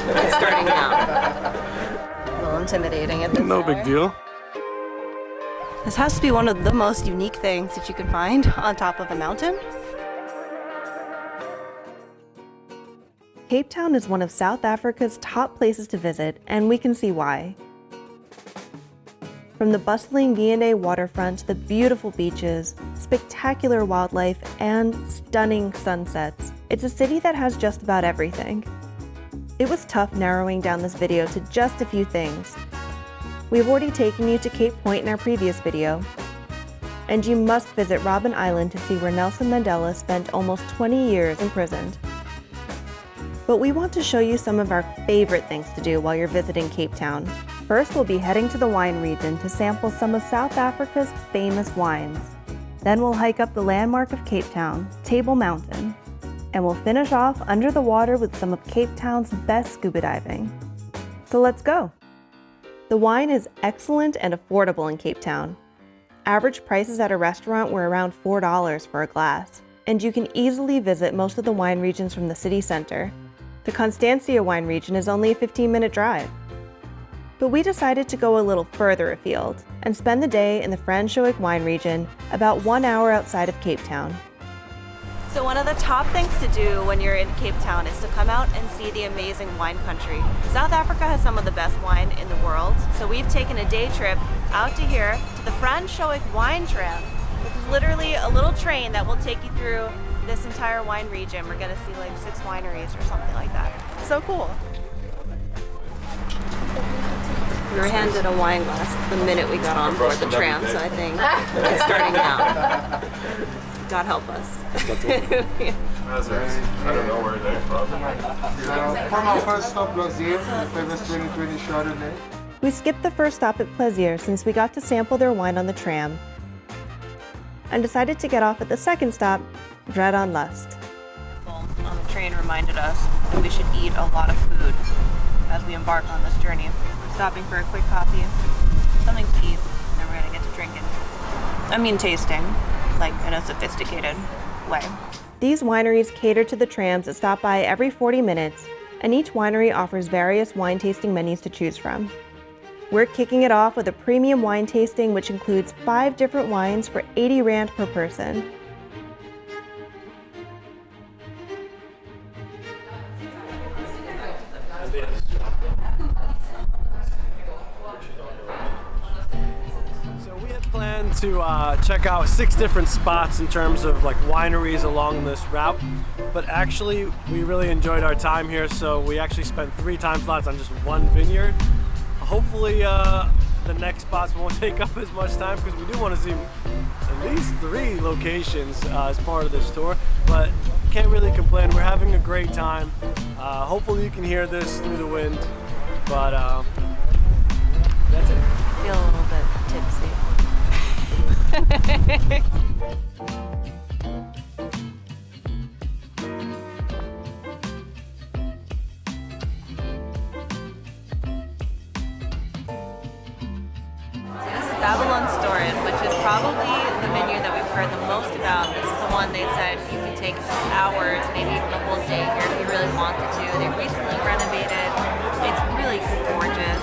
It's starting now. A little intimidating at this No hour. big deal. This has to be one of the most unique things that you can find on top of a mountain. Cape Town is one of South Africa's top places to visit, and we can see why. From the bustling V&A waterfront to the beautiful beaches, spectacular wildlife, and stunning sunsets, it's a city that has just about everything. It was tough narrowing down this video to just a few things. We've already taken you to Cape Point in our previous video, and you must visit Robben Island to see where Nelson Mandela spent almost 20 years imprisoned. But we want to show you some of our favorite things to do while you're visiting Cape Town. First, we'll be heading to the wine region to sample some of South Africa's famous wines. Then we'll hike up the landmark of Cape Town, Table Mountain. And we'll finish off under the water with some of Cape Town's best scuba diving. So let's go! The wine is excellent and affordable in Cape Town. Average prices at a restaurant were around $4 for a glass, and you can easily visit most of the wine regions from the city center. The Constancia wine region is only a 15-minute drive. But we decided to go a little further afield and spend the day in the Franschhoek wine region, about 1 hour outside of Cape Town. So one of the top things to do when you're in Cape Town is to come out and see the amazing wine country. South Africa has some of the best wine in the world, so we've taken a day trip out to here to the Franschhoek Wine Tram, which is literally a little train that will take you through this entire wine region. We're gonna see like 6 wineries or something like that. So cool. We were handed a wine glass the minute we got on board the tram, so I think it's starting now. God help us. I don't know where they're from. From our first stop, Plaisir, the famous 2020 Chardonnay. We skipped the first stop at Plaisir since we got to sample their wine on the tram, and decided to get off at the second stop, Dread on Lust. On the train reminded us that we should eat a lot of food as we embark on this journey. Stopping for a quick coffee, something to eat, and then we're gonna get to drinking. I mean tasting, like in a sophisticated way. These wineries cater to the trams that stop by every 40 minutes, and each winery offers various wine tasting menus to choose from. We're kicking it off with a premium wine tasting which includes 5 different wines for 80 Rand per person. So we had planned to check out 6 different spots in terms of like wineries along this route, but actually we really enjoyed our time here, so we actually spent 3 time slots on just 1 vineyard. Hopefully the next spots won't take up as much time because we do want to see at least 3 locations as part of this tour, but can't really complain. We're having a great time. Hopefully you can hear this through the wind, but that's it. I feel a little bit tipsy. Babylon Storage, which is probably the vineyard that we've heard the most about. This is the one they said you can take hours, maybe even a whole day here if you really wanted to. They recently renovated. It's really gorgeous.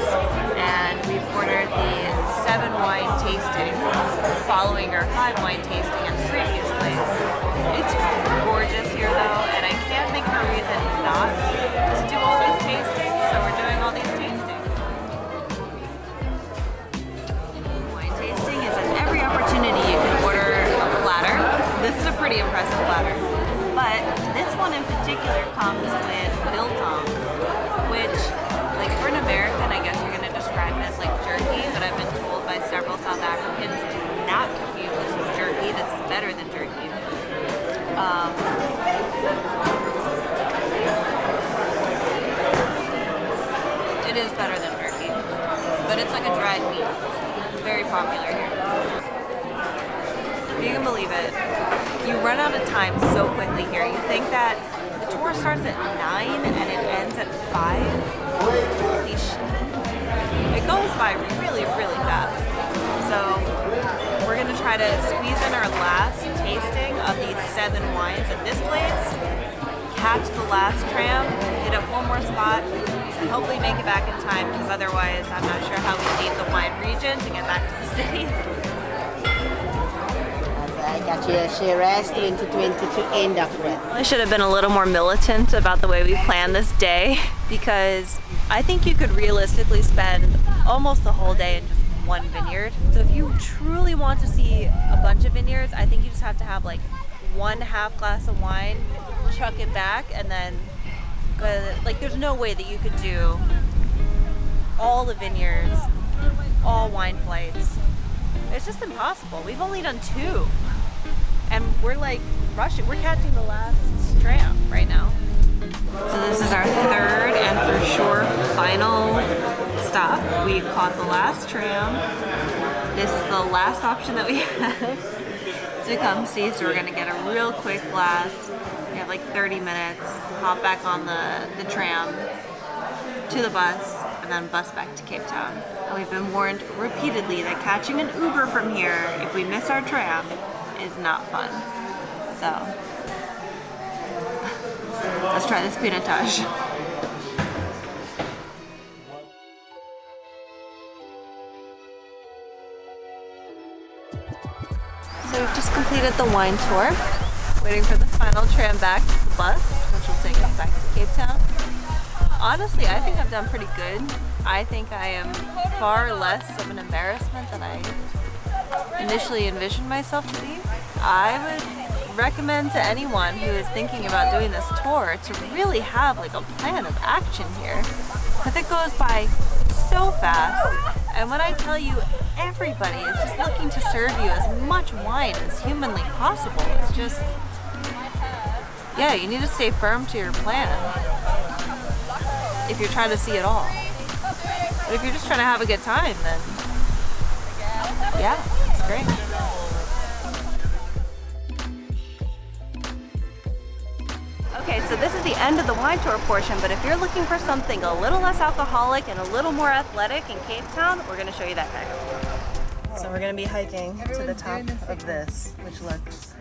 And we've ordered the 7 wine tasting, following our 5 wine tasting at the previous place. It's gorgeous here though, and I can't think of a reason not to do all these tastings, so we're doing all these tastings. Opportunity you can order a platter. This is a pretty impressive platter, but this one in particular comes with biltong, which, like for an American, I guess you're going to describe it as like jerky, but I've been told by several South Africans to not confuse this with jerky. This is better than jerky. It is better than jerky, but it's like a dried meat. It's very popular here. You can believe it. You run out of time so quickly here. You think that the tour starts at 9 and it ends at 5? Holy shit. It goes by really, really fast. So we're gonna try to squeeze in our last tasting of these 7 wines at this place, catch the last tram, hit up one more spot, and hopefully make it back in time, because otherwise I'm not sure how we leave the wine region to get back to the city. I got you a Shiraz 2020 to end up with. I should have been a little more militant about the way we planned this day, because I think you could realistically spend almost the whole day in just one vineyard. So if you truly want to see a bunch of vineyards, I think you just have to have like 1/2 glass of wine, chuck it back, and then go. Like, there's no way that you could do all the vineyards, all wine flights. It's just impossible. We've only done 2. And we're like rushing. We're catching the last tram right now. So this is our 3rd and for sure final stop. We caught the last tram. This is the last option that we have to come see. So we're gonna get a real quick glass. We have like 30 minutes. Hop back on the tram to the bus and then bus back to Cape Town. And we've been warned repeatedly that catching an Uber from here, if we miss our tram, is not fun. So let's try this pinotage. So we've just completed the wine tour, waiting for the final tram back to the bus, which will take us back to Cape Town. Honestly, I think I've done pretty good. I think I am far less of an embarrassment than I initially envisioned myself to be. I would recommend to anyone who is thinking about doing this tour to really have like a plan of action here, because it goes by so fast. And when I tell you everybody is just looking to serve you as much wine as humanly possible, it's just, yeah, you need to stay firm to your plan if you're trying to see it all. But if you're just trying to have a good time, then yeah, it's great. Okay, so this is the end of the wine tour portion, but if you're looking for something a little less alcoholic and a little more athletic in Cape Town, we're gonna show you that next. So we're gonna be hiking to the top of this, which looks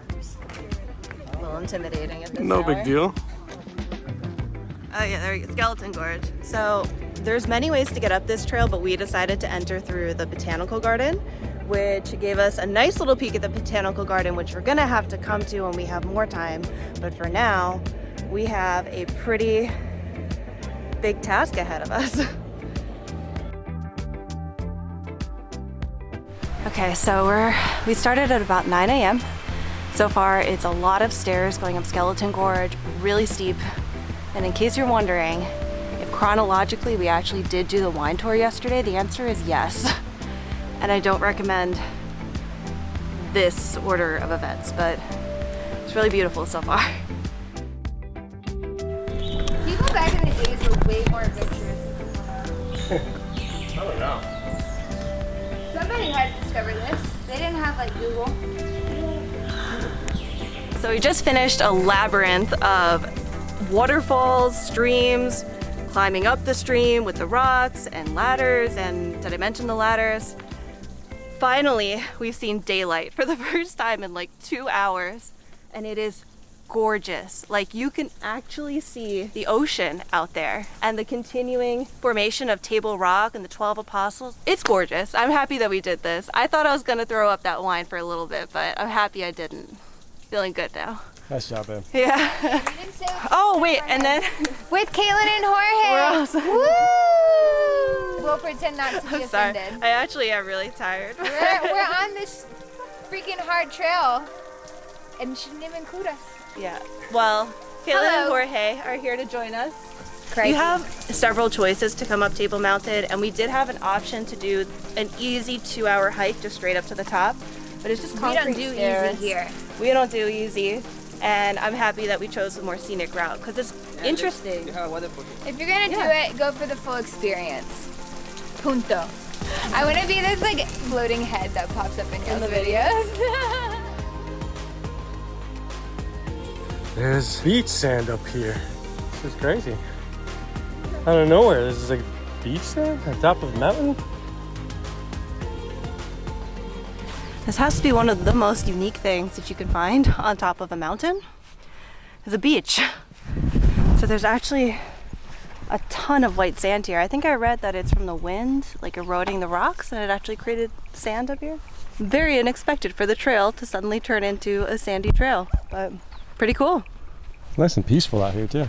a little intimidating at this No hour. big deal. Oh yeah, there you go, Skeleton Gorge. So there's many ways to get up this trail, but we decided to enter through the botanical garden, which gave us a nice little peek at the botanical garden, which we're gonna have to come to when we have more time. But for now, we have a pretty big task ahead of us. Okay, so we started at about 9 a.m. So far, it's a lot of stairs going up Skeleton Gorge, really steep. And in case you're wondering if chronologically we actually did do the wine tour yesterday, the answer is yes. And I don't recommend this order of events, but it's really beautiful so far. People back in the days were way more adventurous. I don't know. Somebody had to discover this. They didn't have like Google. So we just finished a labyrinth of waterfalls, streams, climbing up the stream with the rocks and ladders, and did I mention the ladders? Finally, we've seen daylight for the first time in like 2 hours, and it is gorgeous. Like, you can actually see the ocean out there and the continuing formation of Table Rock and the 12 Apostles. It's gorgeous. I'm happy that we did this. I thought I was gonna throw up that wine for a little bit, but I'm happy I didn't. Feeling good now. Nice job, babe. Yeah. Oh, wait, and then With Caitlin and Jorge. we're also... Woo! We'll pretend not to be I'm sorry. offended. I actually am really tired. We're on this freaking hard trail, and she didn't even include us. Yeah. Well, Caitlin and Hello. Jorge are here to join us. Crazy. You have several choices to come up Table Mountain, and we did have an option to do an easy 2-hour hike just straight up to the top, but it's just We concrete don't do stairs. easy here. We don't do easy, and I'm happy that we chose the more scenic route because it's interesting. If you're gonna do it, go for the full experience. Punto. I want to be this like floating head that pops up in your videos. There's beach sand up here. This is crazy. Out of nowhere, this is like beach sand on top of a mountain. This has to be one of the most unique things that you can find on top of a mountain, is a beach. So there's actually a ton of white sand here. I think I read that it's from the wind, like eroding the rocks, and it actually created sand up here. Very unexpected for the trail to suddenly turn into a sandy trail, but pretty cool. It's nice and peaceful out here too.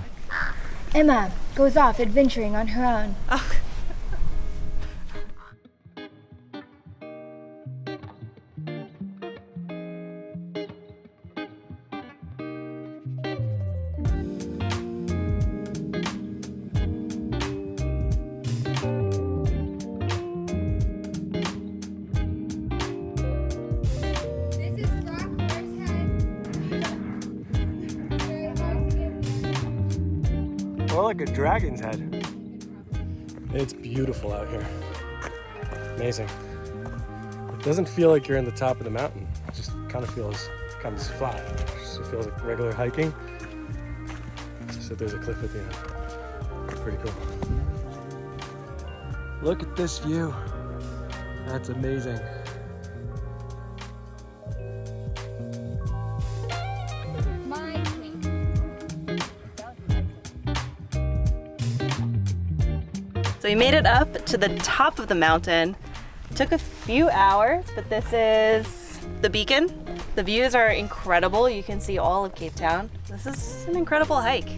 Emma goes off adventuring on her own. More like a dragon's head. It's beautiful out here. Amazing. It doesn't feel like you're in the top of the mountain. It just kind of feels flat. It just feels like regular hiking. It's just that there's a cliff at the end. Pretty cool. Look at this view. That's amazing. So we made it up to the top of the mountain. Took a few hours, but this is the beacon. The views are incredible. You can see all of Cape Town. This is an incredible hike.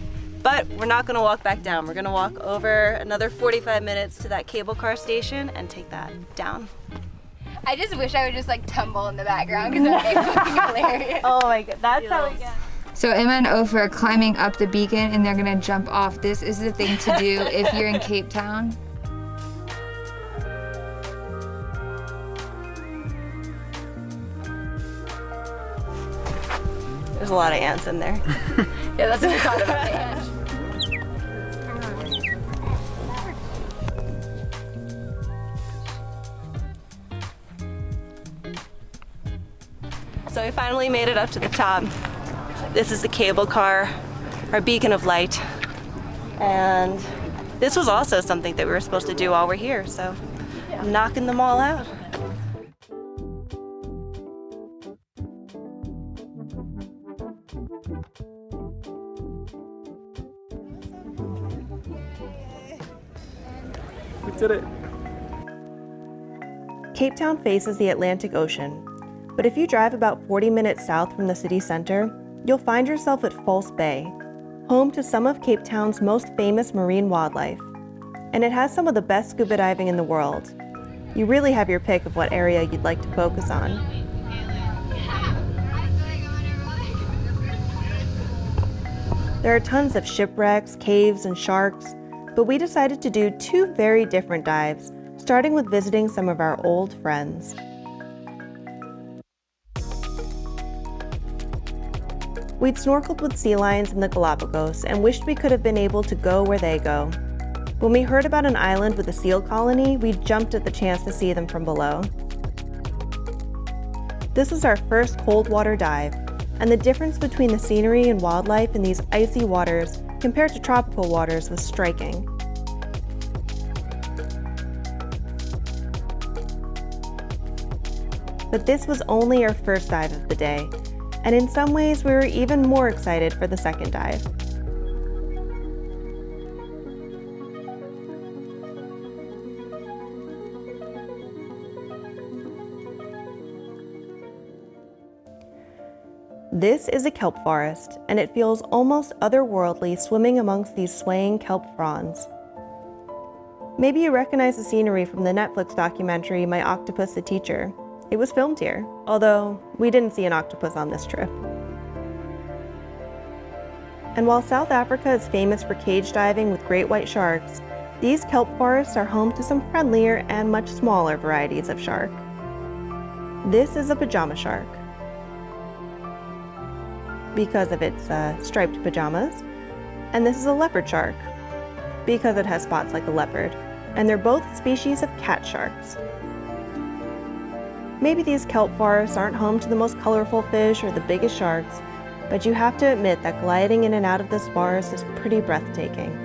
But we're not gonna walk back down. We're gonna walk over another 45 minutes to that cable car station and take that down. I just wish I would just like tumble in the background because that would be fucking hilarious. Oh my god, that's how we get. So Emma and Ofer are climbing up the beacon and they're gonna jump off. This is the thing to do if you're in Cape Town. There's a lot of ants in there. Yeah, that's what we thought about the ants. So we finally made it up to the top. This is the cable car, our beacon of light. And this was also something that we were supposed to do while we're here, so I'm knocking them all out. We did it. Cape Town faces the Atlantic Ocean, but if you drive about 40 minutes south from the city center, you'll find yourself at False Bay, home to some of Cape Town's most famous marine wildlife. And it has some of the best scuba diving in the world. You really have your pick of what area you'd like to focus on. There are tons of shipwrecks, caves, and sharks, but we decided to do two very different dives, starting with visiting some of our old friends. We'd snorkeled with sea lions in the Galapagos and wished we could have been able to go where they go. When we heard about an island with a seal colony, we jumped at the chance to see them from below. This was our first cold water dive, and the difference between the scenery and wildlife in these icy waters compared to tropical waters was striking. But this was only our first dive of the day, and in some ways we were even more excited for the second dive. This is a kelp forest, and it feels almost otherworldly swimming amongst these swaying kelp fronds. Maybe you recognize the scenery from the Netflix documentary My Octopus the Teacher. It was filmed here, although we didn't see an octopus on this trip. And while South Africa is famous for cage diving with great white sharks, these kelp forests are home to some friendlier and much smaller varieties of shark. This is a pajama shark, because of its striped pajamas, and this is a leopard shark, because it has spots like a leopard, and they're both species of cat sharks. Maybe these kelp forests aren't home to the most colorful fish or the biggest sharks, but you have to admit that gliding in and out of this forest is pretty breathtaking.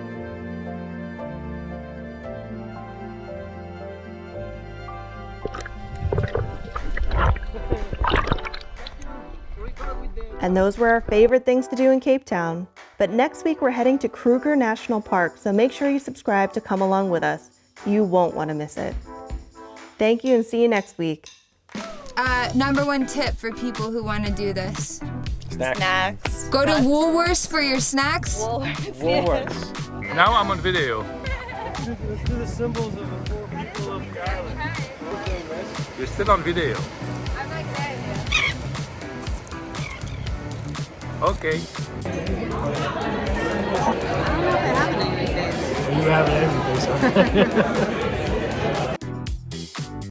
And those were our favorite things to do in Cape Town. But next week we're heading to Kruger National Park, so make sure you subscribe to come along with us. You won't want to miss it. Thank you and see you next week. Number one tip for people who want to do this. Snacks. Go to Woolworths for your snacks. Woolworths. Now I'm on video. Let's do the symbols of the 4 people of the island. You're still on video. I'm like that. Okay. You have an angry face on.